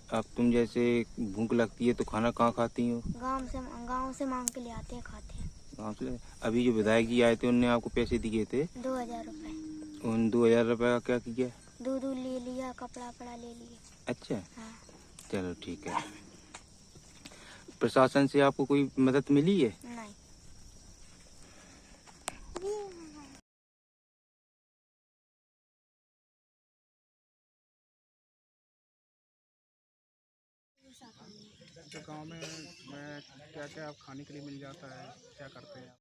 अब तुम जैसे भूख लगती है तो खाना कहाँ खाती हो? गांव से मांग के ले आते हैं, खाते हैं। गाँव से? अभी जो विधायक जी आए थे उनने आपको पैसे दिए थे, 2000 रुपये। उन 2000 रुपये का क्या किया? दूध ले लिया, कपड़ा वपड़ा ले लिए। अच्छा, हाँ। चलो ठीक है। प्रशासन से आपको कोई मदद मिली है? नहीं। तो गांव में क्या क्या आप खाने के लिए मिल जाता है, क्या करते हैं आप?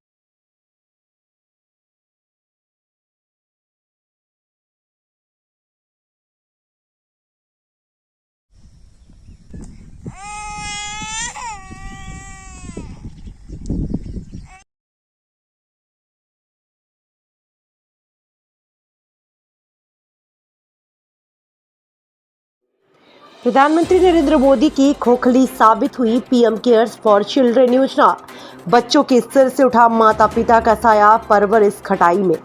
प्रधानमंत्री नरेंद्र मोदी की खोखली साबित हुई पीएम केयर्स फॉर चिल्ड्रन योजना। बच्चों के सिर से उठा माता पिता का साया, परवरिश खटाई में।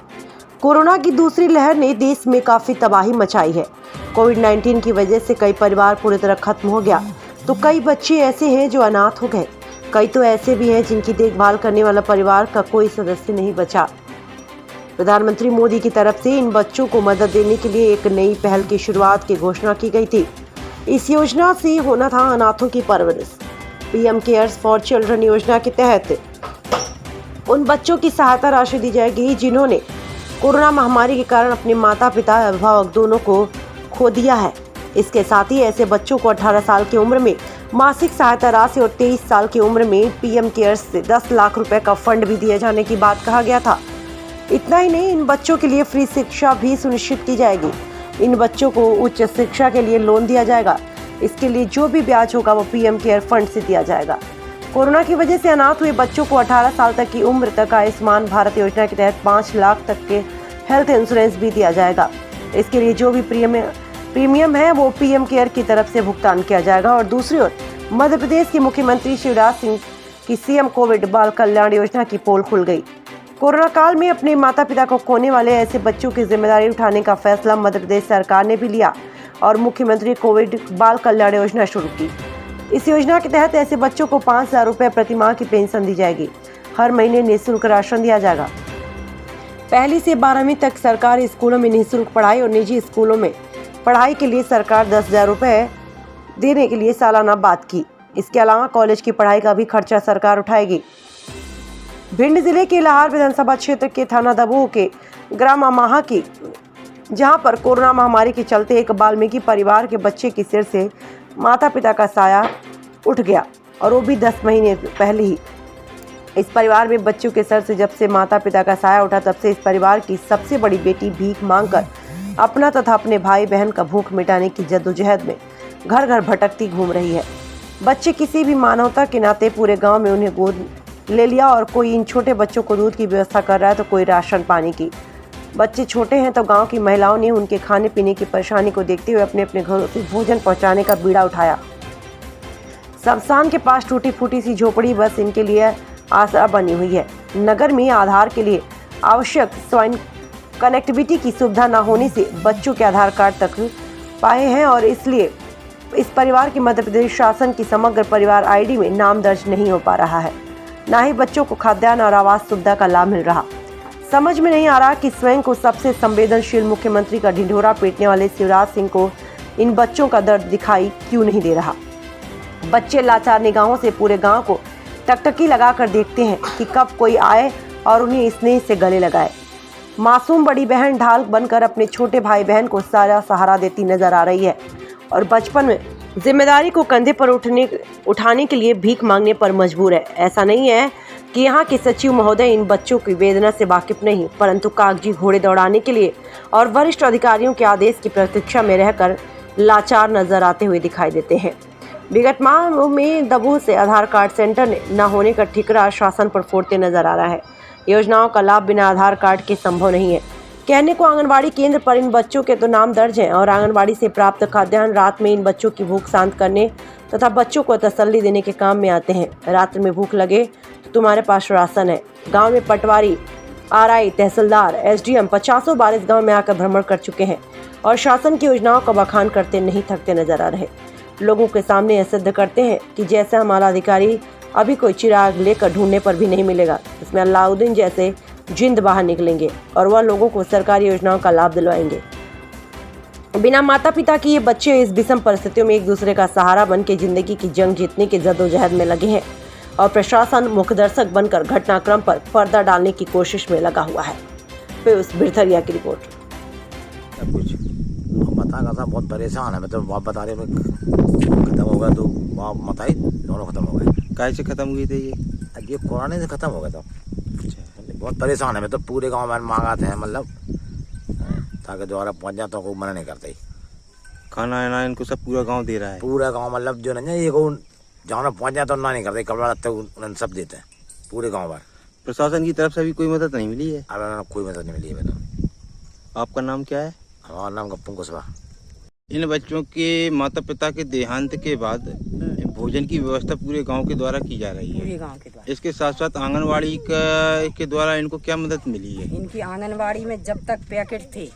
कोरोना की दूसरी लहर ने देश में काफी तबाही मचाई है। कोविड-19 की वजह से कई परिवार पूरी तरह खत्म हो गया, तो कई बच्चे ऐसे हैं जो अनाथ हो गए। कई तो ऐसे भी हैं जिनकी देखभाल करने वाला परिवार का कोई सदस्य नहीं बचा। प्रधानमंत्री मोदी की तरफ से इन बच्चों को मदद देने के लिए एक नई पहल की शुरुआत की घोषणा की गई थी। इस योजना से होना था अनाथों की परवरिश। पीएम केयर्स फॉर चिल्ड्रन योजना के तहत उन बच्चों की सहायता राशि दी जाएगी जिन्होंने कोरोना महामारी के कारण अपने माता पिता अभिभावक दोनों को खो दिया है। इसके साथ ही ऐसे बच्चों को 18 साल की उम्र में मासिक सहायता राशि और 23 साल की उम्र में पीएम केयर्स से 10 लाख रुपए का फंड भी दिए जाने की बात कहा गया था। इतना ही नहीं, इन बच्चों के लिए फ्री शिक्षा भी सुनिश्चित की जाएगी। इन बच्चों को उच्च शिक्षा के लिए लोन दिया जाएगा। इसके लिए जो भी ब्याज होगा वो पीएम केयर फंड से दिया जाएगा। कोरोना की वजह से अनाथ हुए बच्चों को 18 साल तक की उम्र तक आयुष्मान भारत योजना के तहत 5 लाख तक के हेल्थ इंश्योरेंस भी दिया जाएगा। इसके लिए जो भी प्रीमियम है वो पीएम केयर की तरफ से भुगतान किया जाएगा। और दूसरी ओर मध्य प्रदेश के मुख्यमंत्री शिवराज सिंह की सीएम कोविड बाल कल्याण योजना की पोल खुल गई। कोरोना काल में अपने माता पिता को खोने वाले ऐसे बच्चों की जिम्मेदारी उठाने का फैसला मध्य प्रदेश सरकार ने भी लिया और मुख्यमंत्री कोविड बाल कल्याण योजना शुरू की। इस योजना के तहत ऐसे बच्चों को 5,000 रुपए प्रति माह की पेंशन दी जाएगी। हर महीने निःशुल्क राशन दिया जाएगा। 1 से 12वीं तक सरकारी स्कूलों में निःशुल्क पढ़ाई और निजी स्कूलों में पढ़ाई के लिए सरकार 10,000 रुपए देने के लिए सालाना बात की। इसके अलावा कॉलेज की पढ़ाई का भी खर्चा सरकार उठाएगी। भिंड जिले के लाहार विधानसभा क्षेत्र के थाना दबोह के ग्राम अमाहा की, जहां पर कोरोना महामारी के चलते एक वाल्मीकि परिवार के बच्चे के सिर से माता पिता का साया उठ गया और वो भी 10 महीने पहले ही। इस परिवार में बच्चों के सर से जब से माता पिता का साया उठा तब से इस परिवार की सबसे बड़ी बेटी भीख मांगकर अपना तथा अपने भाई बहन का भूख मिटाने की जद्दोजहद में घर घर भटकती घूम रही है। बच्चे किसी भी मानवता के नाते पूरे गाँव में उन्हें गोद ले लिया और कोई इन छोटे बच्चों को दूध की व्यवस्था कर रहा है तो कोई राशन पानी की। बच्चे छोटे हैं तो गांव की महिलाओं ने उनके खाने पीने की परेशानी को देखते हुए अपने अपने घरों से भोजन पहुंचाने का बीड़ा उठाया। शमशान के पास टूटी फूटी सी झोपड़ी बस इनके लिए आसरा बनी हुई है। नगर में आधार के लिए आवश्यक स्वाइन कनेक्टिविटी की सुविधा न होने से बच्चों के आधार कार्ड तक पाए हैं और इसलिए इस परिवार की मध्य प्रदेश शासन की समग्र परिवार आईडी में नाम दर्ज नहीं हो पा रहा है। न ही बच्चों को खाद्यान्न और आवास सुविधा का लाभ मिल रहा। समझ में नहीं आ रहा कि स्वयं को सबसे संवेदनशील मुख्यमंत्री का ढिंढोरा पीटने वाले शिवराज सिंह को इन बच्चों का दर्द दिखाई क्यों नहीं दे रहा। बच्चे लाचार निगाहों से पूरे गांव को टकटकी लगाकर देखते हैं कि कब कोई आए और उन्हें स्नेह से गले लगाए। मासूम बड़ी बहन ढाल बनकर अपने छोटे भाई बहन को सारा सहारा देती नजर आ रही है और बचपन में जिम्मेदारी को कंधे पर उठाने के लिए भीख मांगने पर मजबूर है। ऐसा नहीं है कि यहाँ के सचिव महोदय इन बच्चों की वेदना से वाकिफ नहीं, परंतु कागजी घोड़े दौड़ाने के लिए और वरिष्ठ अधिकारियों के आदेश की प्रतीक्षा में रहकर लाचार नजर आते हुए दिखाई देते हैं। विगत माह में दबोह से आधार कार्ड सेंटर न होने का ठिकरा शासन पर फोड़ते नजर आ रहा है। योजनाओं का लाभ बिना आधार कार्ड के संभव नहीं है। कहने को आंगनबाड़ी केंद्र पर इन बच्चों के तो नाम दर्ज हैं और आंगनबाड़ी से प्राप्त खाद्यान्न रात में इन बच्चों की भूख शांत करने तथा बच्चों को तसल्ली देने के काम में आते हैं। रात में भूख लगे तो तुम्हारे पास राशन है। गांव में पटवारी, आरआई, तहसीलदार, एसडीएम 50 बार इस गांव में आकर भ्रमण कर चुके हैं और शासन की योजनाओं का बखान करते नहीं थकते नजर आ रहे। लोगों के सामने यह सिद्ध करते हैं कि जैसे हमारा अधिकारी अभी कोई चिराग लेकर ढूंढने पर भी नहीं मिलेगा, इसमें अलाउद्दीन जैसे जिंद बाहर निकलेंगे और वह लोगों को सरकारी योजनाओं का लाभ दिलवाएंगे। बिना माता पिता की ये बच्चे इस विषम परिस्थितियों में एक दूसरे का सहारा बन के जिंदगी की जंग जीतने की जद्दोजहद में लगे हैं और प्रशासन मुख्य दर्शक बनकर घटनाक्रम पर पर्दा डालने की कोशिश में लगा हुआ है। पीयूष बिरथरिया की रिपोर्ट। सब कुछ बता था बहुत परेशान है, मतलब आप बता रहे हो खत्म हो गया तो आप बताइए दोनों खत्म हो गए। काय से खत्म हुए थे ये? अब ये कोरोना से खत्म हो गया था। बहुत परेशान है, मतलब पूरे गांव में मांगाते हैं, मतलब ताकि दोबारा पहुंच जाए तो कोई मना नहीं करते। खाना है ना इनको सब पूरा गांव दे रहा है? पूरा गांव, मतलब जो नहीं ये को जहाँ पहुंच जाए तो ना नहीं करते, कपड़ा लगता उन्हें सब देते हैं पूरे गाँव भर। प्रशासन की तरफ से भी कोई मदद नहीं मिली है? अब कोई मदद नहीं मिली है। तो आपका नाम क्या है? हमारा नाम गप्पू कुशवाहा। इन बच्चों के माता पिता के देहांत के बाद भोजन की व्यवस्था पूरे गांव के द्वारा की जा रही है। पूरे गांव के द्वारा। इसके साथ साथ आंगनवाड़ी के द्वारा इनको क्या मदद मिली है? इनकी आंगनवाड़ी में जब तक पैकेट थे,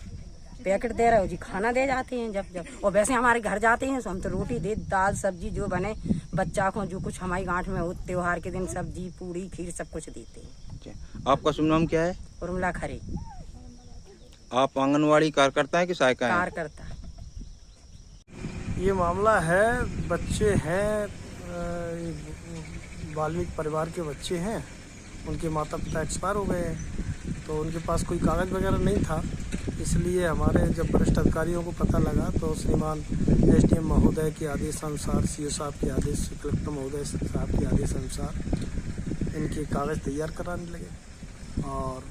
पैकेट दे रहे हो जी, खाना दे जाते हैं जब और वैसे हमारे घर जाते हैं तो हम तो रोटी दे दाल सब्जी जो बने बच्चा को जो कुछ हमारी गांठ में हो त्योहार के दिन सब्जी पूरी खीर सब कुछ देते हैं। आपका शुभ नाम क्या है? उर्मिला खरे। आप आंगनवाड़ी कार्यकर्ता है कि सहायिका है? कार्यकर्ता। ये मामला है, बच्चे हैं, वाल्मीकि परिवार के बच्चे हैं, उनके माता पिता एक्सपायर हो गए हैं, तो उनके पास कोई कागज़ वगैरह नहीं था। इसलिए हमारे जब वरिष्ठ अधिकारियों को पता लगा तो श्रीमान SDM महोदय के आदेश अनुसार, CO साहब के आदेश, कलेक्टर महोदय साहब के आदेश अनुसार इनके कागज़ तैयार कराने लगे और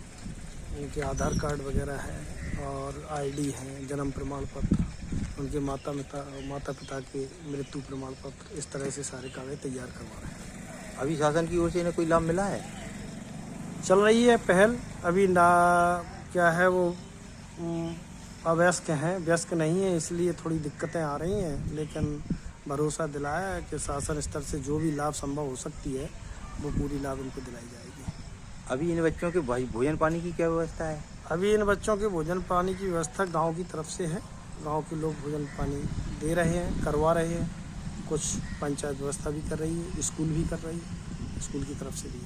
उनके आधार कार्ड वगैरह है और ID है, जन्म प्रमाण पत्र, उनके माता पिता के मृत्यु प्रमाण पत्र, इस तरह से सारे कागज तैयार करवा रहे हैं। अभी शासन की ओर से इन्हें कोई लाभ मिला है? चल रही है पहल, अभी ना क्या है वो अवयस्क हैं, व्यस्क नहीं है, इसलिए थोड़ी दिक्कतें आ रही हैं, लेकिन भरोसा दिलाया है कि शासन स्तर से जो भी लाभ संभव हो सकती है वो पूरी लाभ उनको दिलाई जाएगी। अभी इन बच्चों के भोजन पानी की क्या व्यवस्था है? अभी इन बच्चों के भोजन पानी की व्यवस्था गांव की तरफ से है, गांव के लोग भोजन पानी दे रहे हैं, करवा रहे हैं, कुछ पंचायत व्यवस्था भी कर रही है, स्कूल भी कर रही है, स्कूल की तरफ से भी।